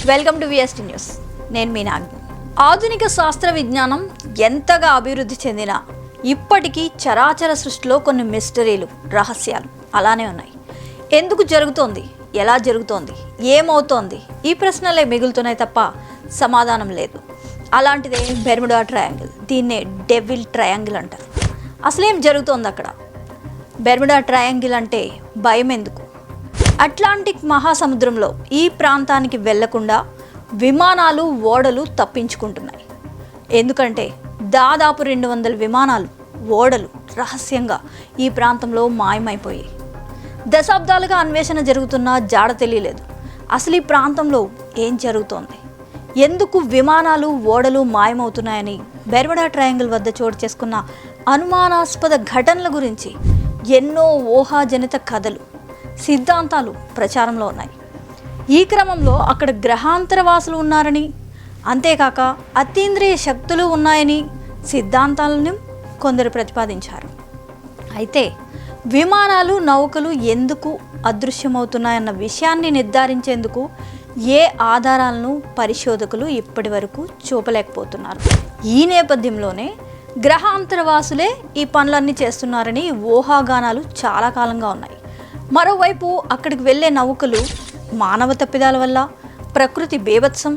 Welcome to VST news. నేను మీ నాగ్ని. ఆధునిక శాస్త్ర విజ్ఞానం ఎంతగా అభివృద్ధి చెందినా ఇప్పటికీ చరాచర సృష్టిలో కొన్ని మిస్టరీలు, రహస్యాలు అలానే ఉన్నాయి. ఎందుకు జరుగుతోంది, ఎలా జరుగుతోంది, ఏమవుతోంది, ఈ ప్రశ్నలే మిగులుతున్నాయి తప్ప సమాధానం లేదు. అలాంటిదే బెర్ముడా ట్రయాంగిల్. దీన్నే డెవిల్ ట్రయాంగిల్ అంటారు. అసలేం జరుగుతోంది అక్కడ? బెర్ముడా ట్రయాంగిల్ అంటే భయం ఎందుకు? అట్లాంటిక్ మహాసముద్రంలో ఈ ప్రాంతానికి వెళ్లకుండా విమానాలు, ఓడలు తప్పించుకుంటున్నాయి. ఎందుకంటే దాదాపు 200 విమానాలు, ఓడలు రహస్యంగా ఈ ప్రాంతంలో మాయమైపోయాయి. దశాబ్దాలుగా అన్వేషణ జరుగుతున్నా జాడ తెలియలేదు. అసలు ఈ ప్రాంతంలో ఏం జరుగుతోంది, ఎందుకు విమానాలు, ఓడలు మాయమవుతున్నాయని బెర్ముడా ట్రయాంగిల్ వద్ద చోటు చేసుకున్న అనుమానాస్పద ఘటనల గురించి ఎన్నో ఊహాజనిత కథలు, సిద్ధాంతాలు ప్రచారంలో ఉన్నాయి. ఈ క్రమంలో అక్కడ గ్రహాంతరవాసులు ఉన్నారని, అంతేకాక అతీంద్రియ శక్తులు ఉన్నాయని సిద్ధాంతాలను కొందరు ప్రతిపాదించారు. అయితే విమానాలు, నౌకలు ఎందుకు అదృశ్యమవుతున్నాయన్న విషయాన్ని నిర్ధారించేందుకు ఏ ఆధారాలను పరిశోధకులు ఇప్పటి వరకు చూపలేకపోతున్నారు. ఈ నేపథ్యంలోనే గ్రహాంతరవాసులే ఈ పనులన్నీ చేస్తున్నారని ఊహాగానాలు చాలా కాలంగా ఉన్నాయి. మరోవైపు అక్కడికి వెళ్ళే నౌకలు మానవ తప్పిదాల వల్ల, ప్రకృతి బేభత్సం,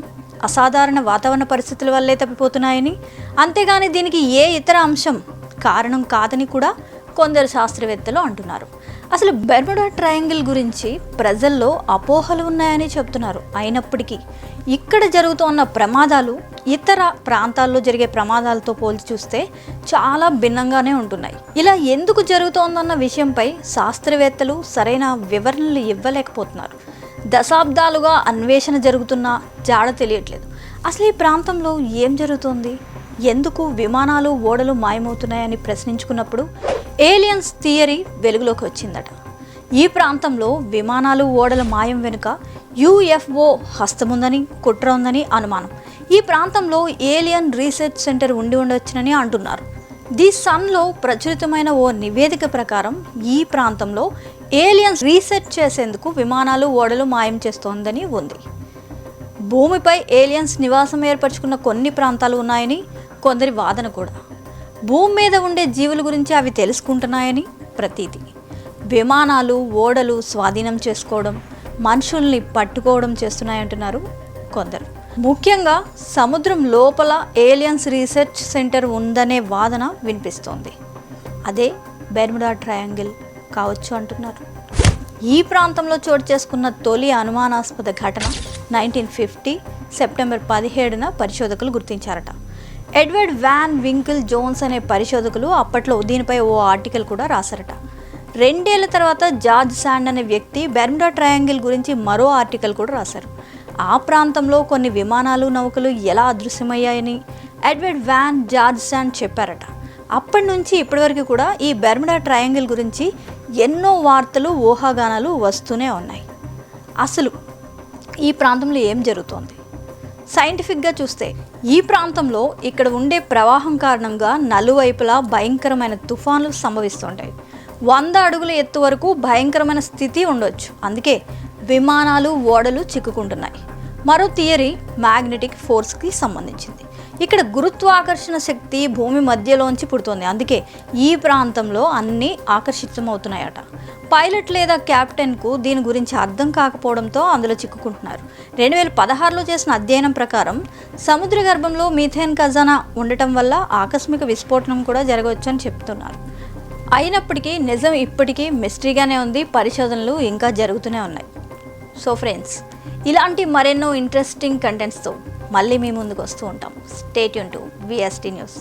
అసాధారణ వాతావరణ పరిస్థితుల వల్లే తప్పిపోతున్నాయని, అంతేగాని దీనికి ఏ ఇతర అంశం కారణం కాదని కూడా కొందరు శాస్త్రవేత్తలు అంటున్నారు. అసలు బెర్ముడా ట్రయాంగిల్ గురించి ప్రజల్లో అపోహలు ఉన్నాయని చెప్తున్నారు. అయినప్పటికీ ఇక్కడ జరుగుతున్న ప్రమాదాలు ఇతర ప్రాంతాల్లో జరిగే ప్రమాదాలతో పోల్చి చూస్తే చాలా భిన్నంగానే ఉంటున్నాయి. ఇలా ఎందుకు జరుగుతోందన్న విషయంపై శాస్త్రవేత్తలు సరైన వివరణలు ఇవ్వలేకపోతున్నారు. దశాబ్దాలుగా అన్వేషణ జరుగుతున్నా జాడ తెలియట్లేదు. అసలు ఈ ప్రాంతంలో ఏం జరుగుతోంది, ఎందుకు విమానాలు, ఓడలు మాయమవుతున్నాయని ప్రశ్నించుకున్నప్పుడు ఏలియన్స్ థియరీ వెలుగులోకి వచ్చిందట. ఈ ప్రాంతంలో విమానాలు, ఓడల మాయం వెనుక UFO హస్తముందని, కుట్ర ఉందని అనుమానం. ఈ ప్రాంతంలో ఏలియన్ రీసెర్చ్ సెంటర్ ఉండి ఉండవచ్చునని అంటున్నారు. ది సన్లో ప్రచురితమైన ఓ నివేదిక ప్రకారం ఈ ప్రాంతంలో ఏలియన్స్ రీసెర్చ్ చేసేందుకు విమానాలు, ఓడలు మాయం చేస్తోందని ఉంది. భూమిపై ఏలియన్స్ నివాసం ఏర్పరచుకున్న కొన్ని ప్రాంతాలు ఉన్నాయని కొందరి వాదన కూడా. భూమి మీద ఉండే జీవుల గురించి అవి తెలుసుకుంటున్నాయని ప్రతీతి. విమానాలు, ఓడలు స్వాధీనం చేసుకోవడం, మనుషుల్ని పట్టుకోవడం చేస్తున్నాయంటున్నారు కొందరు. ముఖ్యంగా సముద్రం లోపల ఏలియన్స్ రీసెర్చ్ సెంటర్ ఉందనే వాదన వినిపిస్తోంది. అదే బెర్ముడా ట్రయాంగిల్ కావచ్చు అంటున్నారు. ఈ ప్రాంతంలో చోటు చేసుకున్న తొలి అనుమానాస్పద ఘటన 1950 సెప్టెంబర్ 17న పరిశోధకులు గుర్తించారట. ఎడ్వర్డ్ వాన్ వింకిల్ జోన్స్ అనే పరిశోధకులు అప్పట్లో దీనిపై ఓ ఆర్టికల్ కూడా రాశారట. 2 ఏళ్ల తర్వాత జార్జ్ శాండ్ అనే వ్యక్తి బెర్ముడా ట్రయాంగిల్ గురించి మరో ఆర్టికల్ కూడా రాశారు. ఆ ప్రాంతంలో కొన్ని విమానాలు, నౌకలు ఎలా అదృశ్యమయ్యాయని ఎడ్వర్డ్ వాన్, జార్జ్ శాండ్ చెప్పారట. అప్పటి నుంచి ఇప్పటివరకు కూడా ఈ బెర్ముడా ట్రయాంగిల్ గురించి ఎన్నో వార్తలు, ఊహాగానాలు వస్తూనే ఉన్నాయి. అసలు ఈ ప్రాంతంలో ఏం జరుగుతోంది? సైంటిఫిక్గా చూస్తే ఈ ప్రాంతంలో ఇక్కడ ఉండే ప్రవాహం కారణంగా నలువైపులా భయంకరమైన తుఫాన్లు సంభవిస్తుంటాయి. 100 అడుగుల ఎత్తు వరకు భయంకరమైన స్థితి ఉండొచ్చు. అందుకే విమానాలు, ఓడలు చిక్కుకుంటున్నాయి. మరో థియరీ మ్యాగ్నెటిక్ ఫోర్స్కి సంబంధించింది. ఇక్కడ గురుత్వాకర్షణ శక్తి భూమి మధ్యలోంచి పుడుతోంది. అందుకే ఈ ప్రాంతంలో అన్నీ ఆకర్షితమవుతున్నాయట. పైలట్ లేదా కెప్టెన్కు దీని గురించి అర్థం కాకపోవడంతో అందులో చిక్కుకుంటున్నారు. 2016లో చేసిన అధ్యయనం ప్రకారం సముద్ర గర్భంలో మీథేన్ ఖజానా ఉండటం వల్ల ఆకస్మిక విస్ఫోటనం కూడా జరగవచ్చని చెప్తున్నారు. అయినప్పటికీ నిజం ఇప్పటికీ మిస్టరీగానే ఉంది. పరిశోధనలు ఇంకా జరుగుతూనే ఉన్నాయి. సో ఫ్రెండ్స్, ఇలాంటి మరెన్నో ఇంట్రెస్టింగ్ కంటెంట్స్తో మళ్ళీ మీ ముందుకు వస్తూ ఉంటాం. Stay tune to VST news.